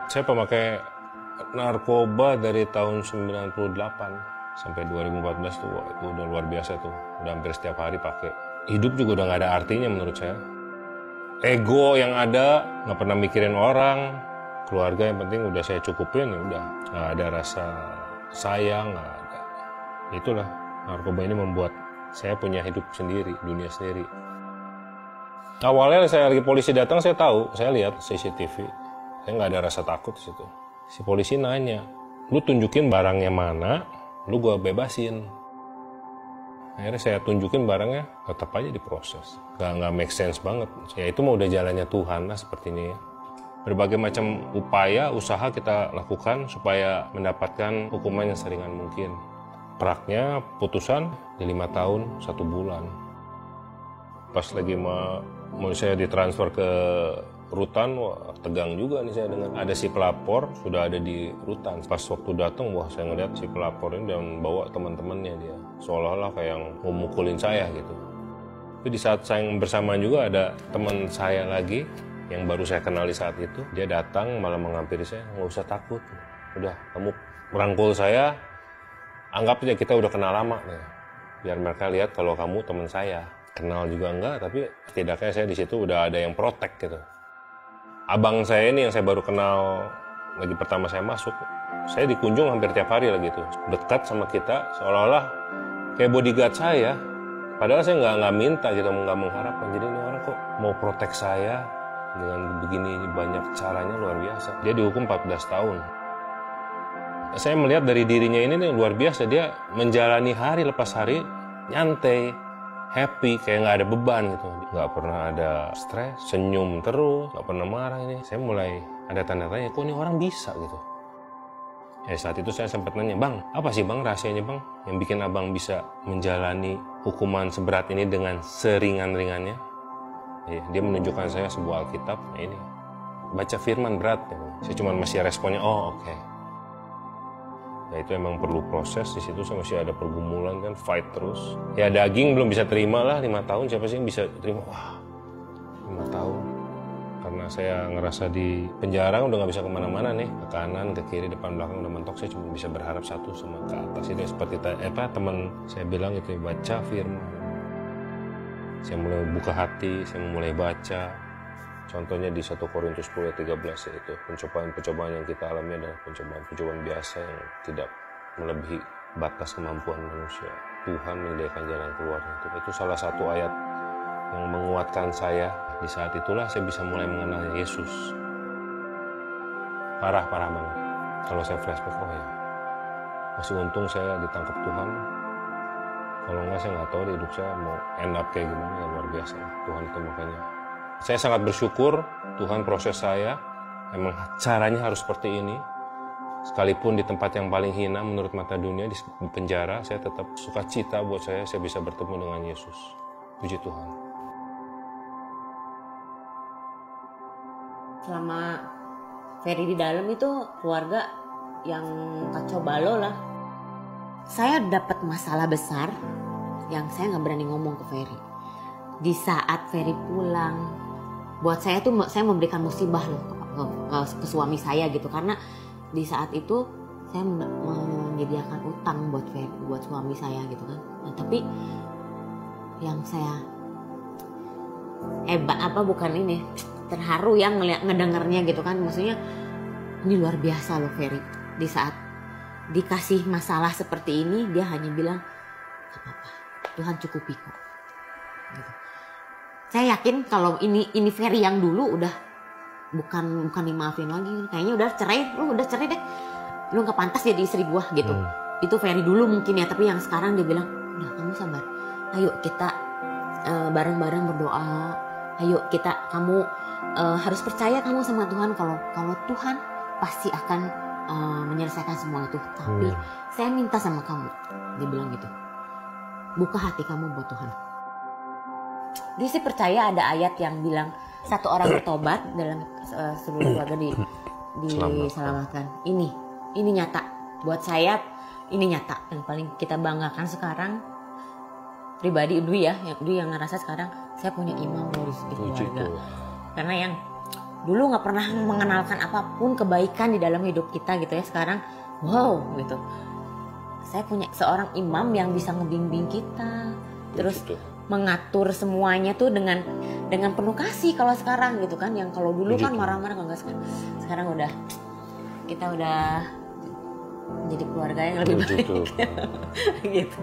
Saya pemakai narkoba dari tahun 98 sampai 2014 tuh, itu udah luar biasa tuh. Udah hampir setiap hari pakai. Hidup juga udah gak ada artinya menurut saya. Ego yang ada, gak pernah mikirin orang. Keluarga yang penting udah saya cukupin, ya udah. Gak ada rasa sayang, gak ada. Itulah, narkoba ini membuat saya punya hidup sendiri, dunia sendiri. Awalnya saya lagi polisi datang, saya tahu, saya lihat CCTV. Saya nggak ada rasa takut di situ. Si polisi nanya, lu tunjukin barangnya mana, lu gua bebasin. Akhirnya saya tunjukin barangnya, tetap aja diproses. Nggak make sense banget. Ya itu mah udah jalannya Tuhan lah seperti ini ya. Berbagai macam upaya, usaha kita lakukan supaya mendapatkan hukuman yang seringan mungkin. Praknya putusan di 5 tahun 1 bulan. Pas lagi mau saya ditransfer ke rutan, wah tegang juga nih saya dengan ada si pelapor sudah ada di rutan. Pas waktu datang, wah saya ngeliat si pelapor ini dan bawa teman-temannya dia, seolah-olah kayak yang mau mukulin saya gitu. Tapi di saat saya bersamaan juga ada teman saya lagi yang baru saya kenali saat itu, dia datang malah menghampiri saya, nggak usah takut, udah kamu merangkul saya, anggap aja kita udah kenal lama nih, biar mereka lihat kalau kamu teman saya. Kenal juga enggak, tapi setidaknya saya di situ udah ada yang protek gitu. Abang saya ini yang saya baru kenal lagi pertama saya masuk, saya dikunjung hampir tiap hari lagi tuh, dekat sama kita seolah-olah kayak bodyguard saya. Padahal saya nggak minta gitu, nggak mengharapkan. Jadi ini orang kok mau protek saya dengan begini banyak caranya, luar biasa. Dia dihukum 14 tahun. Saya melihat dari dirinya ini nih luar biasa, dia menjalani hari lepas hari nyantai, happy, kayak nggak ada beban gitu. Nggak pernah ada stres, senyum terus, nggak pernah marah ini. Saya mulai ada tanda tanya, kok ini orang bisa gitu. Ya saat itu saya sempat nanya, bang, apa sih bang rahasianya bang yang bikin abang bisa menjalani hukuman seberat ini dengan seringan-ringannya? Ya, dia menunjukkan saya sebuah Alkitab, nah ini baca firman berat. Ya. Saya cuma masih responnya, oh oke. Ya itu emang perlu proses, di situ saya masih ada pergumulan kan, fight terus. Ya daging belum bisa terima lah 5 tahun, siapa sih yang bisa terima? Wah, 5 tahun. Karena saya ngerasa di penjara udah nggak bisa kemana-mana nih, ke kanan, ke kiri, depan, belakang udah mentok, saya cuma bisa berharap satu sama ke atas. Itu seperti teman saya bilang itu, baca firman. Saya mulai buka hati, saya mulai baca. Contohnya di 1 Korintus 10:13 yaitu pencobaan-pencobaan yang kita alami adalah pencobaan-pencobaan biasa yang tidak melebihi batas kemampuan manusia. Tuhan menyediakan jalan keluarnya. Itu salah satu ayat yang menguatkan saya. Di saat itulah saya bisa mulai mengenal Yesus. Parah banget. Kalau saya flashback, oh ya, masih untung saya ditangkap Tuhan. Kalau enggak saya nggak tahu di hidup saya mau end up kayak gimana, ya luar biasa. Tuhan itu makanya. Saya sangat bersyukur Tuhan proses saya, emang caranya harus seperti ini. Sekalipun di tempat yang paling hina menurut mata dunia, di penjara, saya tetap sukacita buat saya bisa bertemu dengan Yesus. Puji Tuhan. Selama Ferry di dalam itu keluarga yang kacau balau lah. Saya dapat masalah besar yang saya nggak berani ngomong ke Ferry. Di saat Ferry pulang, buat saya tuh saya memberikan musibah loh ke suami saya gitu, karena di saat itu saya menyediakan utang buat Ferry, buat suami saya gitu kan. Nah, tapi yang saya bukan ini terharu yang ngedengarnya gitu kan, maksudnya ini luar biasa loh Ferry. Di saat dikasih masalah seperti ini, dia hanya bilang gak apa-apa, Tuhan cukupi kok gitu. Saya yakin kalau ini Ferry yang dulu udah bukan dimaafin lagi, kayaknya udah cerai deh, lu nggak pantas jadi istri gua gitu. Itu Ferry dulu mungkin ya, tapi yang sekarang dia bilang udah kamu sabar, ayo kita bareng-bareng berdoa, ayo kamu harus percaya kamu sama Tuhan, kalau Tuhan pasti akan menyelesaikan semua itu. Tapi saya minta sama kamu, dia bilang gitu, buka hati kamu buat Tuhan. Dia sih percaya ada ayat yang bilang 1 orang bertobat dalam seluruh keluarga diselamatkan. Ini nyata buat saya, ini nyata. Yang paling kita banggakan sekarang pribadi Dwi yang ngerasa sekarang saya punya imam loh di keluarga. Karena yang dulu nggak pernah mengenalkan apapun kebaikan di dalam hidup kita gitu ya, sekarang wow gitu. Saya punya seorang imam yang bisa ngebimbing kita, terus mengatur semuanya tuh dengan penuh kasih kalau sekarang gitu kan, yang kalau dulu kan marah-marah, enggak sekarang udah kita udah jadi keluarga yang lebih baik gitu.